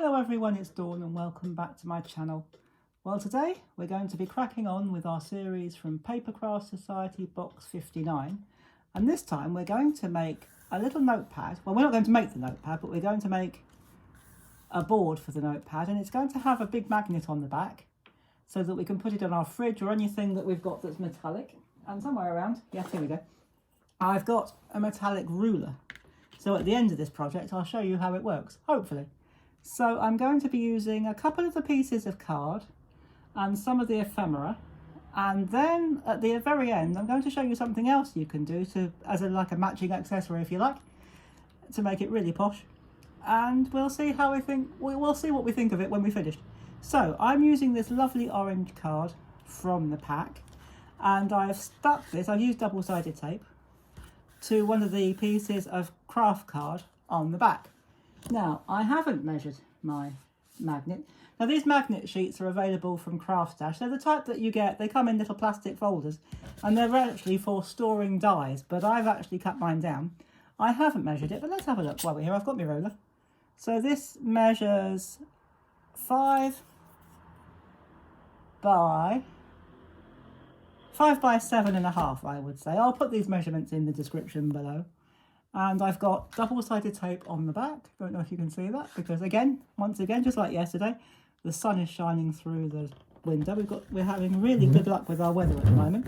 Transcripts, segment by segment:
Hello everyone, it's Dawn and welcome back to my channel. Well, today we're going to be cracking on with our series from Papercraft Society box 59, and this time we're going to make a little notepad. Well, we're not going to make the notepad, but we're going to make a board for the notepad, and it's going to have a big magnet on the back so that we can put it on our fridge or anything that we've got that's metallic. And somewhere around, yes, here we go, I've got a metallic ruler. So at the end of this project I'll show you how it works, hopefully. So I'm going to be using a couple of the pieces of card and some of the ephemera, and then at the very end I'm going to show you something else you can do as like a matching accessory, if you like, to make it really posh. And we'll see how we'll see what we think of it when we finish. So I'm using this lovely orange card from the pack, and I've stuck this, I've used double-sided tape, to one of the pieces of craft card on the back. Now, I haven't measured my magnet. Now, these magnet sheets are available from Craft Stash. They're the type that you get, they come in little plastic folders, and they're actually for storing dies, but I've actually cut mine down. I haven't measured it, but let's have a look while we're here. I've got my ruler. So this measures 5 by 7.5, I would say. I'll put these measurements in the description below. And I've got double-sided tape on the back. Don't know if you can see that, because once again, just like yesterday, the sun is shining through the window. We're having really good luck with our weather at the moment.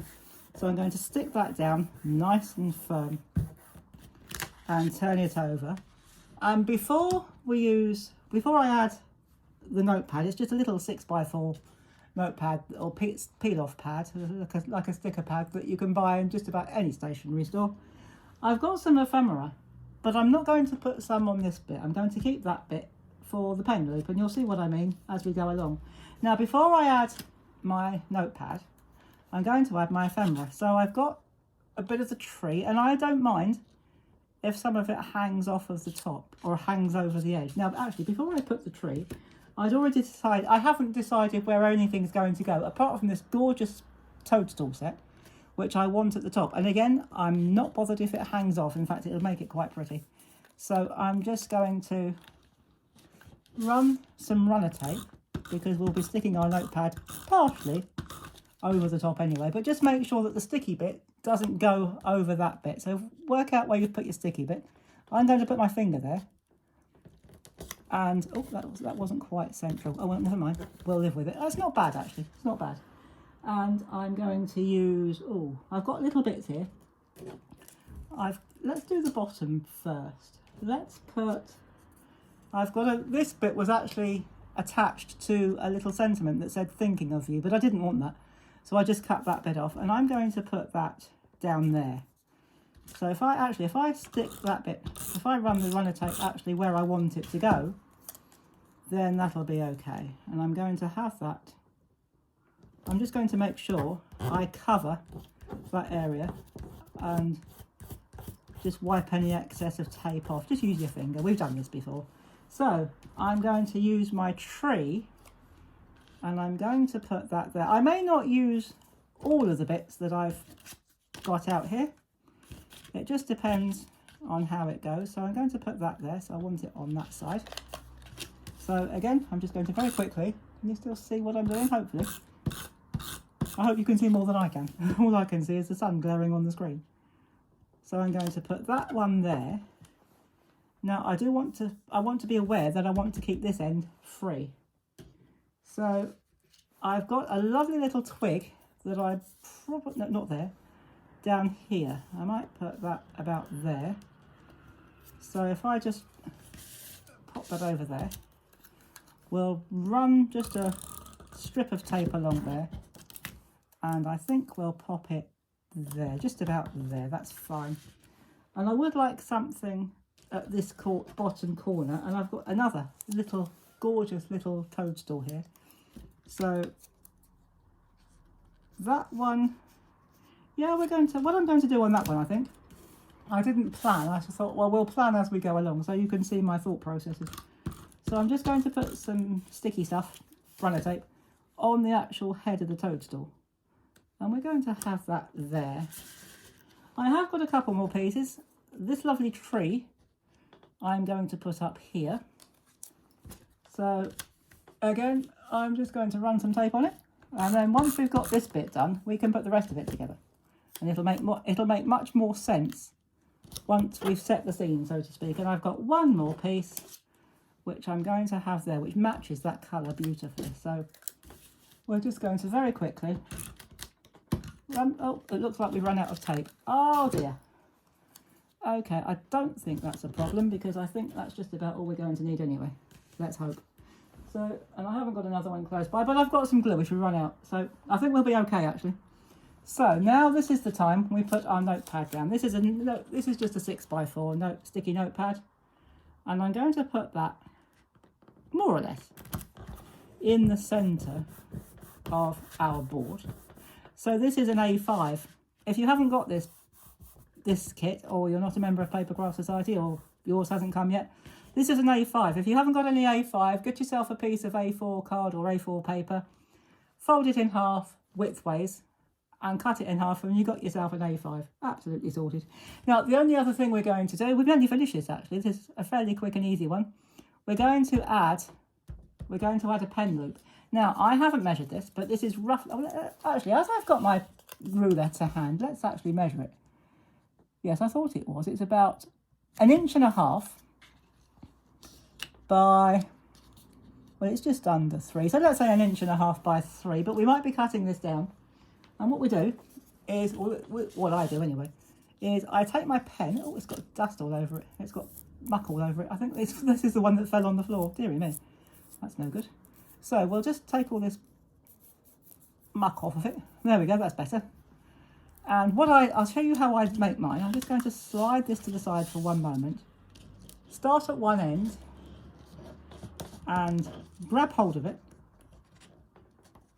So I'm going to stick that down nice and firm and turn it over. And before I add the notepad, it's just a little 6x4 notepad or peel-off pad, like a sticker pad that you can buy in just about any stationery store. I've got some ephemera, but I'm not going to put some on this bit. I'm going to keep that bit for the pen loop, and you'll see what I mean as we go along. Now, before I add my notepad, I'm going to add my ephemera. So I've got a bit of the tree, and I don't mind if some of it hangs off of the top or hangs over the edge. Now, actually, before I put the tree, I haven't decided where anything's going to go, apart from this gorgeous toadstool set, which I want at the top. And again, I'm not bothered if it hangs off. In fact, it'll make it quite pretty. So I'm just going to run some runner tape, because we'll be sticking our notepad partially over the top anyway, but just make sure that the sticky bit doesn't go over that bit. So work out where you put your sticky bit. I'm going to put my finger there. And, oh, that wasn't quite central. Oh, well, never mind. We'll live with it. That's not bad, actually. It's not bad. And I'm going to use, I've got little bits here. Let's do the bottom first. This bit was actually attached to a little sentiment that said thinking of you, but I didn't want that. So I just cut that bit off, and I'm going to put that down there. So if I stick that bit, if I run the runner tape actually where I want it to go, then that'll be okay. And I'm going to have that. I'm just going to make sure I cover that area and just wipe any excess of tape off. Just use your finger. We've done this before. So I'm going to use my tree, and I'm going to put that there. I may not use all of the bits that I've got out here. It just depends on how it goes. So I'm going to put that there. So I want it on that side. So again, I'm just going to very quickly. Can you still see what I'm doing? Hopefully. I hope you can see more than I can. All I can see is the sun glaring on the screen. So I'm going to put that one there. Now I want to be aware that I want to keep this end free. So I've got a lovely little twig that I probably, no, not there, down here. I might put that about there. So if I just pop that over there, we'll run just a strip of tape along there. And I think we'll pop it there, just about there. That's fine. And I would like something at this bottom corner. And I've got another gorgeous little toadstool here. So that one, yeah, what I'm going to do on that one, I think. I didn't plan. I just thought, well, we'll plan as we go along, so you can see my thought processes. So I'm just going to put some sticky stuff, runner tape, on the actual head of the toadstool. And we're going to have that there. I have got a couple more pieces. This lovely tree I'm going to put up here. So again, I'm just going to run some tape on it, and then once we've got this bit done, we can put the rest of it together, and it'll make much more sense once we've set the scene, so to speak. And I've got one more piece which I'm going to have there, which matches that colour beautifully. So we're just going to very quickly run. Oh, it looks like we've run out of tape. Oh dear. Okay, I don't think that's a problem, because I think that's just about all we're going to need anyway. Let's hope. So, and I haven't got another one close by, but I've got some glue if we run out. So I think we'll be okay, actually. So now this is the time we put our notepad down. This is just a 6x4 sticky notepad, and I'm going to put that more or less in the centre of our board. So this is an A5. If you haven't got this kit, or you're not a member of Papercraft Society, or yours hasn't come yet, this is an A5. If you haven't got any A5, get yourself a piece of A4 card or A4 paper, fold it in half widthways, and cut it in half, and you got yourself an A5. Absolutely sorted. Now, the only other thing we're going to do, we've only finished this actually, this is a fairly quick and easy one. We're going to add a pen loop. Now, I haven't measured this, but this is roughly, actually, as I've got my ruler to hand, let's actually measure it. Yes, I thought it was. It's about 1.5 inches by, well, it's just under 3. So let's say 1.5 inches by 3, but we might be cutting this down. And what we do is, what I do anyway, is I take my pen. Oh, it's got dust all over it. It's got muck all over it. I think this is the one that fell on the floor. Dearie me, that's no good. So we'll just take all this muck off of it. There we go, that's better. And I'll show you how I make mine. I'm just going to slide this to the side for one moment. Start at one end and grab hold of it.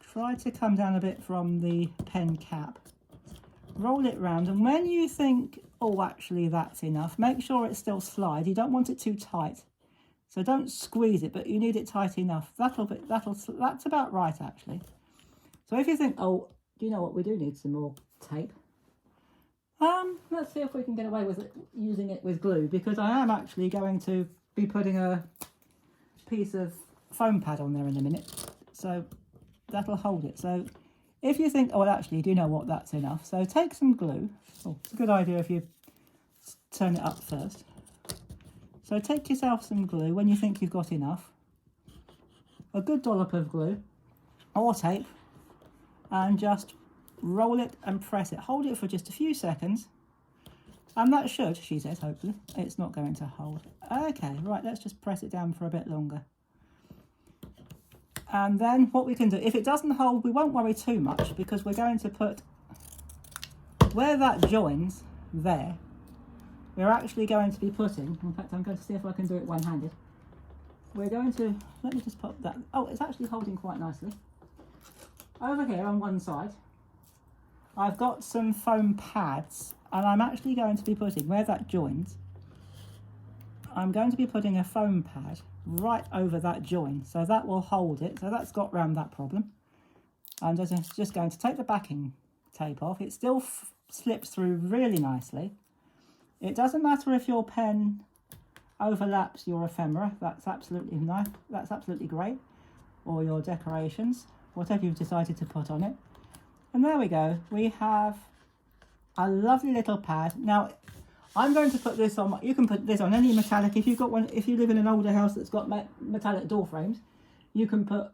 Try to come down a bit from the pen cap. Roll it round, and when you think, oh, actually that's enough, make sure it still slides. You don't want it too tight. So don't squeeze it, but you need it tight enough. That's about right, actually. So if you think, oh, do you know what, we do need some more tape. Let's see if we can get away with using it with glue, because I am actually going to be putting a piece of foam pad on there in a minute. So that'll hold it. So if you think, oh, well, actually, do you know what, that's enough. So take some glue. Oh, it's a good idea if you turn it up first. So take yourself some glue when you think you've got enough. A good dollop of glue or tape, and just roll it and press it. Hold it for just a few seconds, and that should, she says, hopefully, it's not going to hold. Okay, right, let's just press it down for a bit longer. And then what we can do, if it doesn't hold, we won't worry too much, because we're going to put, where that joins there, we're actually going to be putting, in fact, I'm going to see if I can do it one-handed. We're going to, let me just pop that, oh, it's actually holding quite nicely. Over here on one side, I've got some foam pads, and I'm actually going to be putting, where that joins, I'm going to be putting a foam pad right over that join, so that will hold it. So that's got round that problem. I'm just going to take the backing tape off. It still slips through really nicely. It doesn't matter if your pen overlaps your ephemera. That's absolutely nice. That's absolutely great. Or your decorations, whatever you've decided to put on it. And there we go. We have a lovely little pad. Now, I'm going to put this on, you can put this on any metallic. If you've got one, if you live in an older house that's got metallic door frames, you can put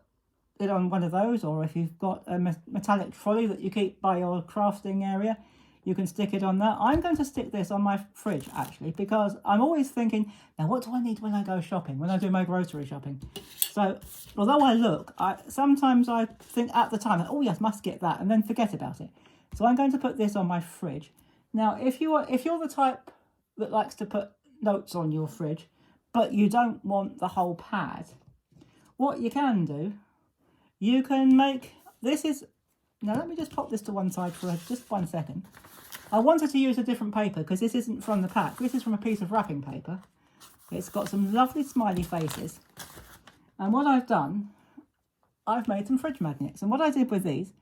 it on one of those, or if you've got a metallic trolley that you keep by your crafting area, you can stick it on that. I'm going to stick this on my fridge, actually, because I'm always thinking, now what do I need when I go shopping, when I do my grocery shopping? So, although I look, sometimes I think at the time, oh yes, must get that, and then forget about it. So I'm going to put this on my fridge. Now, if you're the type that likes to put notes on your fridge, but you don't want the whole pad, what you can do, you can make, now let me just pop this to one side for just 1 second. I wanted to use a different paper because this isn't from the pack. This is from a piece of wrapping paper. It's got some lovely smiley faces. And what I've done, I've made some fridge magnets. And what I did with these,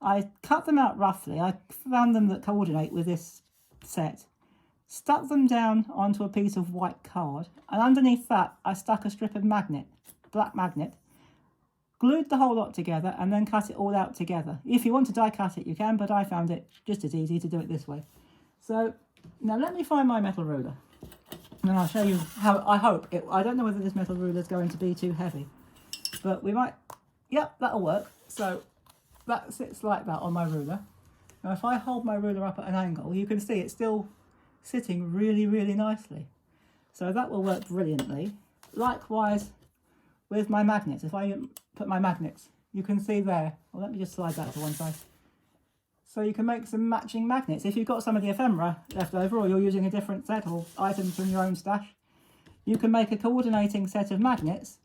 I cut them out roughly. I found them that coordinate with this set, stuck them down onto a piece of white card, and underneath that I stuck a strip of magnet. black magnet, glued the whole lot together and then cut it all out together. If you want to die cut it, you can, but I found it just as easy to do it this way. So now let me find my metal ruler and I'll show you how. I don't know whether this metal ruler is going to be too heavy, but we might. Yep, that'll work. So that sits like that on my ruler. Now if I hold my ruler up at an angle, you can see it's still sitting really, really nicely. So that will work brilliantly. Likewise with my magnets. If I put my magnets, you can see there. Well, let me just slide that to one side. So you can make some matching magnets. If you've got some of the ephemera left over, or you're using a different set or items from your own stash, you can make a coordinating set of magnets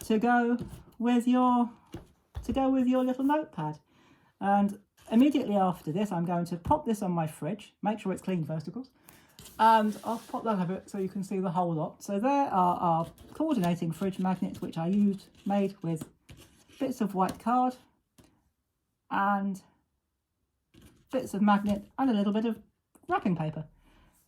to go with your little notepad. And immediately after this, I'm going to pop this on my fridge. Make sure it's clean first, of course. And I'll pop that a bit so you can see the whole lot. So there are our coordinating fridge magnets, which I made with bits of white card and bits of magnet and a little bit of wrapping paper.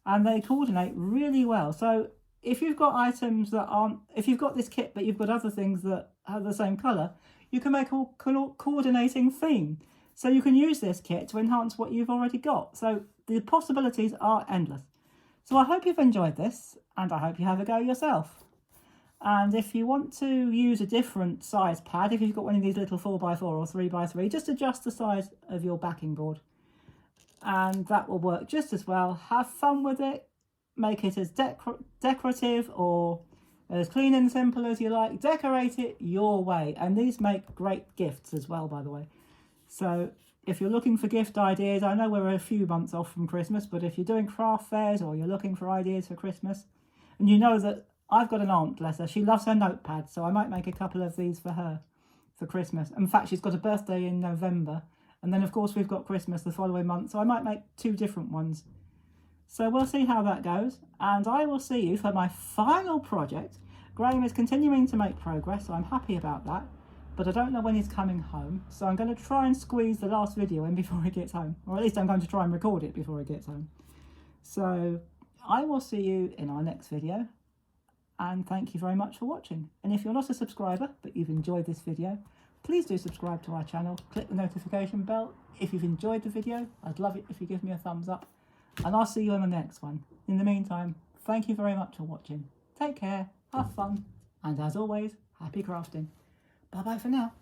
And they coordinate really well. So if you've got items that aren't, if you've got this kit but you've got other things that have the same colour, you can make a coordinating theme. So you can use this kit to enhance what you've already got. So the possibilities are endless. So I hope you've enjoyed this, and I hope you have a go yourself. And if you want to use a different size pad, if you've got one of these little 4x4 or 3x3, just adjust the size of your backing board. And that will work just as well. Have fun with it. Make it as decorative or as clean and simple as you like. Decorate it your way. And these make great gifts as well, by the way. So if you're looking for gift ideas, I know we're a few months off from Christmas, but if you're doing craft fairs or you're looking for ideas for Christmas, and you know that I've got an aunt, bless her, she loves her notepad, so I might make a couple of these for her for Christmas. In fact, she's got a birthday in November, and then of course we've got Christmas the following month, so I might make 2 different ones. So we'll see how that goes, and I will see you for my final project. Graham is continuing to make progress, so I'm happy about that. But I don't know when he's coming home, so I'm going to try and squeeze the last video in before he gets home. Or at least I'm going to try and record it before he gets home. So I will see you in our next video. And thank you very much for watching. And if you're not a subscriber, but you've enjoyed this video, please do subscribe to our channel. Click the notification bell. If you've enjoyed the video, I'd love it if you give me a thumbs up. And I'll see you in the next one. In the meantime, thank you very much for watching. Take care, have fun, and as always, happy crafting. Bye-bye for now.